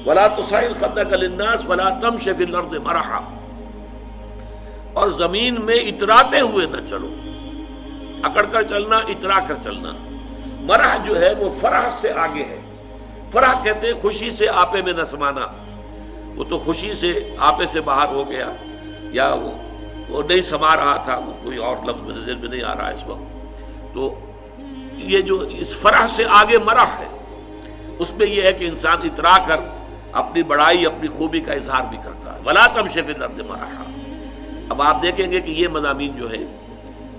ولا تصعر خدك للناس ولا تمش في الارض مرحا، اور زمین میں اتراتے ہوئے نہ چلو، اکڑ کر چلنا، اترا کر چلنا۔ مرح جو ہے وہ فرح سے آگے ہے۔ فرح کہتے ہیں خوشی سے آپے میں نہ سمانا، وہ تو خوشی سے آپے سے باہر ہو گیا، یا وہ نہیں سما رہا تھا، وہ کوئی اور لفظ میرے ذہن میں نہیں آ رہا اس وقت۔ تو یہ جو اس فرح سے آگے مرح ہے، اس میں یہ ہے کہ انسان اترا کر اپنی بڑائی، اپنی خوبی کا اظہار بھی کرتا ہے۔ ولا تمش فی الارض مرحا۔ اب آپ دیکھیں گے کہ یہ مضامین جو ہے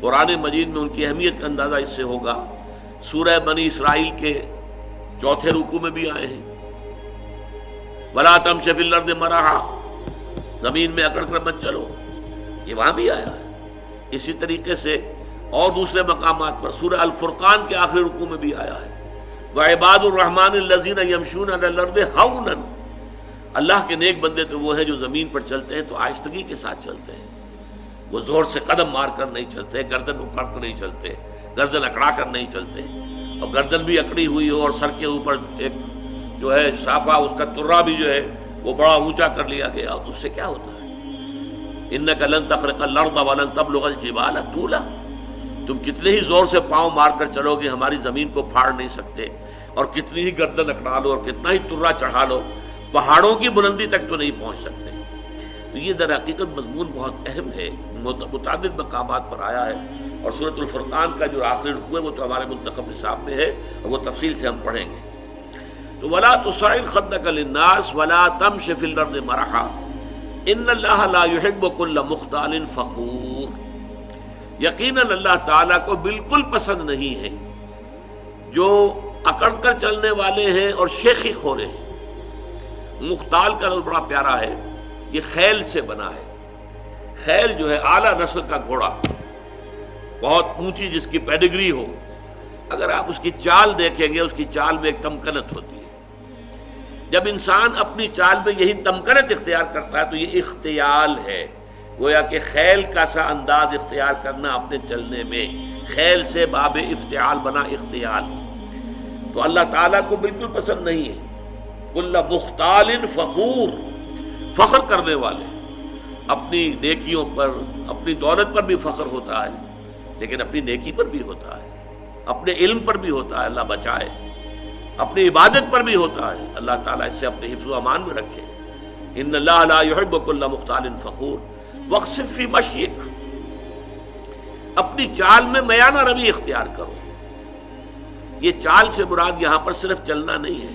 قرآن مجید میں ان کی اہمیت کا اندازہ اس سے ہوگا، سورہ بنی اسرائیل کے چوتھے رکوع میں بھی آئے ہیں، ولا تمش فی الارض مرحا، زمین میں اکڑ کر مت چلو، یہ وہاں بھی آیا ہے۔ اسی طریقے سے اور دوسرے مقامات پر سورہ الفرقان کے آخری رکوع میں بھی آیا ہے، وعباد الرحمن الذین یمشون علی الارض ہونا، اللہ کے نیک بندے تو وہ ہیں جو زمین پر چلتے ہیں تو آہستگی کے ساتھ چلتے ہیں، وہ زور سے قدم مار کر نہیں چلتے، گردن اکڑ کر نہیں چلتے، گردن اکڑا کر نہیں چلتے، اور گردن بھی اکڑی ہوئی ہو اور سر کے اوپر ایک جو ہے صافہ، اس کا ترا بھی جو ہے وہ بڑا اونچا کر لیا گیا، تو اس سے کیا ہوتا ہے؟ انک لن تخرق الارض ولن تبلغ الجبال طولا، تم کتنے ہی زور سے پاؤں مار کر چلو گے ہماری زمین کو پھاڑ نہیں سکتے، اور کتنی ہی گردن اکڑا لو اور کتنا ہی ترا چڑھا لو، پہاڑوں کی بلندی تک تو نہیں پہنچ سکتے۔ تو یہ در حقیقت مضمون بہت اہم ہے، متعدد مقامات پر آیا ہے، اور سورۃ الفرقان کا جو آخری رکوع ہے وہ تو ہمارے منتخب نصاب میں ہے، اور وہ تفصیل سے ہم پڑھیں گے۔ تو ولا تصعر خدك للناس ولا تمش في الارض مرحا ان اللہ لا يحب كل مختال فخور، یقیناً اللہ تعالیٰ کو بالکل پسند نہیں ہے جو اکڑ کر چلنے والے ہیں اور شیخی خورے ہیں۔ مختال کا لفظ بڑا پیارا ہے، یہ خیل سے بنا ہے۔ خیل جو ہے اعلیٰ نسل کا گھوڑا، بہت اونچی جس کی پیڈگری ہو، اگر آپ اس کی چال دیکھیں گے، اس کی چال میں ایک تمکنت ہوتی ہے۔ جب انسان اپنی چال میں یہی تمکنت اختیار کرتا ہے تو یہ اختیال ہے، گویا کہ خیل کا سا انداز اختیار کرنا اپنے چلنے میں، خیل سے باب افتعال بنا اختیال، تو اللہ تعالیٰ کو بالکل پسند نہیں ہے۔ کل مختال فخور، فخر کرنے والے، اپنی نیکیوں پر، اپنی دولت پر بھی فخر ہوتا ہے، لیکن اپنی نیکی پر بھی ہوتا ہے، اپنے علم پر بھی ہوتا ہے، اللہ بچائے، اپنی عبادت پر بھی ہوتا ہے، اللہ تعالیٰ اس سے اپنے حفظ و امان میں رکھے۔ ان اللہ لا يحب كل مختال فخور واقصد فی مشیک، اپنی چال میں میانہ روی اختیار کرو۔ یہ چال سے مراد یہاں پر صرف چلنا نہیں ہے،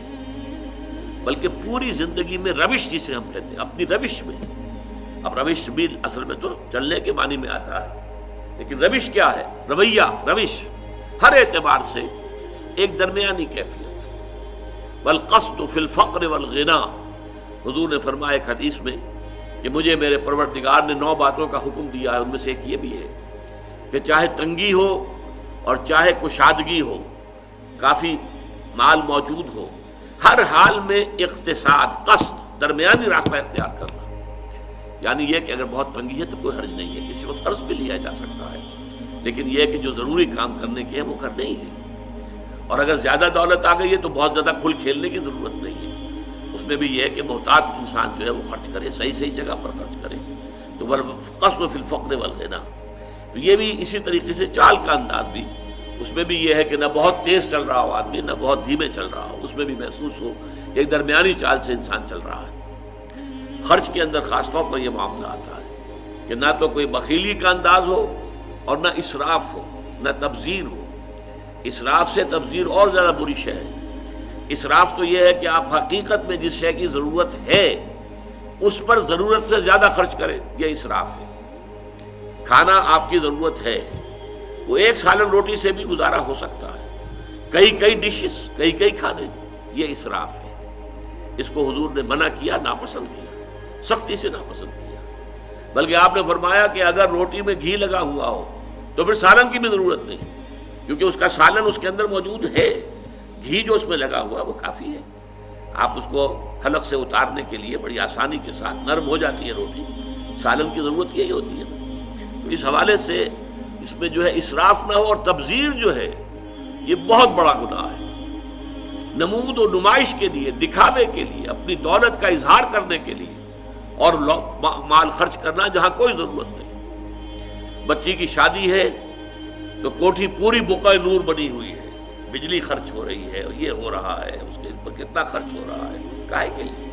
بلکہ پوری زندگی میں روش جسے ہم کہتے ہیں، اپنی روش میں۔ اب روش بھی اصل میں تو چلنے کے معنی میں آتا ہے، لیکن روش کیا ہے؟ رویہ، روش ہر اعتبار سے ایک درمیانی کیفیت۔ والقصد فی الفقر والغنا، حضور نے فرمایا ایک حدیث میں کہ مجھے میرے پروردگار نے 9 باتوں کا حکم دیا ہے، ان میں سے ایک یہ بھی ہے کہ چاہے تنگی ہو اور چاہے کشادگی ہو، کافی مال موجود ہو، ہر حال میں اقتصاد، قصد، درمیانی راستہ اختیار کرنا۔ یعنی یہ کہ اگر بہت تنگی ہے تو کوئی حرج نہیں ہے، کسی وقت قرض بھی لیا جا سکتا ہے، لیکن یہ کہ جو ضروری کام کرنے کے ہیں وہ کرنے ہی ہیں۔ اور اگر زیادہ دولت آ گئی ہے تو بہت زیادہ کھل کھیلنے کی ضرورت نہیں ہے، اس میں بھی یہ ہے کہ محتاط انسان جو ہے وہ خرچ کرے، صحیح جگہ پر خرچ کرے۔ تو والقصد فی الفقر والغنا، تو یہ بھی اسی طریقے سے چال کا انداز بھی، اس میں بھی یہ ہے کہ نہ بہت تیز چل رہا ہو آدمی، نہ بہت دھیمے چل رہا ہو، اس میں بھی محسوس ہو ایک درمیانی چال سے انسان چل رہا ہے۔ خرچ کے اندر خاص طور پر یہ معاملہ آتا ہے کہ نہ تو کوئی بخیلی کا انداز ہو اور نہ اسراف ہو، نہ تبذیر ہو۔ اسراف سے تبذیر اور زیادہ بری شے ہے۔ اسراف تو یہ ہے کہ آپ حقیقت میں جس شے کی ضرورت ہے اس پر ضرورت سے زیادہ خرچ کریں، یہ اسراف ہے۔ کھانا آپ کی ضرورت ہے، وہ ایک سالن روٹی سے بھی گزارا ہو سکتا ہے، کئی ڈشز، کئی کھانے، یہ اسراف ہے۔ اس کو حضور نے منع کیا، ناپسند کیا، سختی سے ناپسند کیا۔ بلکہ آپ نے فرمایا کہ اگر روٹی میں گھی لگا ہوا ہو تو پھر سالن کی بھی ضرورت نہیں، کیونکہ اس کا سالن اس کے اندر موجود ہے، گھی جو اس میں لگا ہوا وہ کافی ہے۔ آپ اس کو حلق سے اتارنے کے لیے بڑی آسانی کے ساتھ نرم ہو جاتی ہے روٹی، سالن کی ضرورت یہی ہوتی ہے۔ تو اس حوالے سے اس میں جو ہے اسراف نہ ہو، اور تبذیر جو ہے یہ بہت بڑا گناہ ہے۔ نمود و نمائش کے لیے، دکھاوے کے لیے، اپنی دولت کا اظہار کرنے کے لیے، اور مال خرچ کرنا جہاں کوئی ضرورت نہیں۔ بچی کی شادی ہے تو کوٹھی پوری بقعہ نور بنی ہوئی ہے، بجلی خرچ ہو رہی ہے، یہ ہو رہا ہے، اس کے اوپر کتنا خرچ ہو رہا ہے، کائے کے لیے؟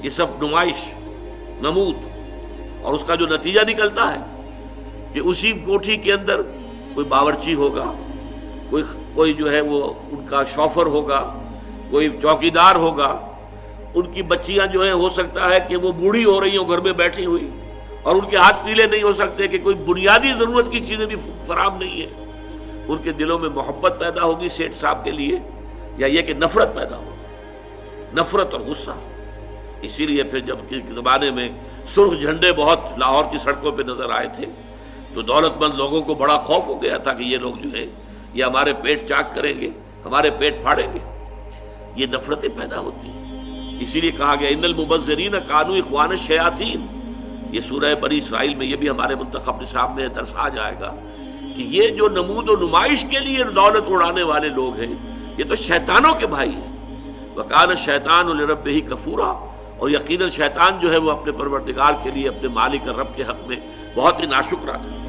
یہ سب نمائش، نمود، اور اس کا جو نتیجہ نکلتا ہے کہ اسی کوٹھی کے اندر کوئی باورچی ہوگا، کوئی جو ہے وہ ان کا شوفر ہوگا، کوئی چوکیدار ہوگا، ان کی بچیاں جو ہیں ہو سکتا ہے کہ وہ بوڑھی ہو رہی ہوں گھر میں بیٹھی ہوئی، اور ان کے ہاتھ پیلے نہیں ہو سکتے کہ کوئی بنیادی ضرورت کی چیزیں بھی فراہم نہیں ہے۔ ان کے دلوں میں محبت پیدا ہوگی سیٹھ صاحب کے لیے، یا یہ کہ نفرت پیدا ہوگی، نفرت اور غصہ۔ اسی لیے پھر جب کے زمانے میں سرخ جھنڈے بہت لاہور کی سڑکوں پہ نظر آئے تھے تو دولت مند لوگوں کو بڑا خوف ہو گیا تھا کہ یہ لوگ جو ہے یہ ہمارے پیٹ چاک کریں گے، ہمارے پیٹ پھاڑیں گے۔ یہ نفرتیں پیدا ہوتی ہیں۔ اسی لیے کہا گیا ان المبذرین کانوا اخوان الشیاطین۔ یہ سورہ بنی اسرائیل میں یہ بھی ہمارے منتخب نصاب میں درس آ جائے گا کہ یہ جو نمود و نمائش کے لیے دولت اڑانے والے لوگ ہیں یہ تو شیطانوں کے بھائی ہیں۔ وَكَانَ الشَّيْطَانُ لِرَبِّهِ كَفُورًا، اور یقیناً شیطان جو ہے وہ اپنے پروردگار کے لیے، اپنے مالک اور رب کے حق میں بہت ہی ناشکرا تھا۔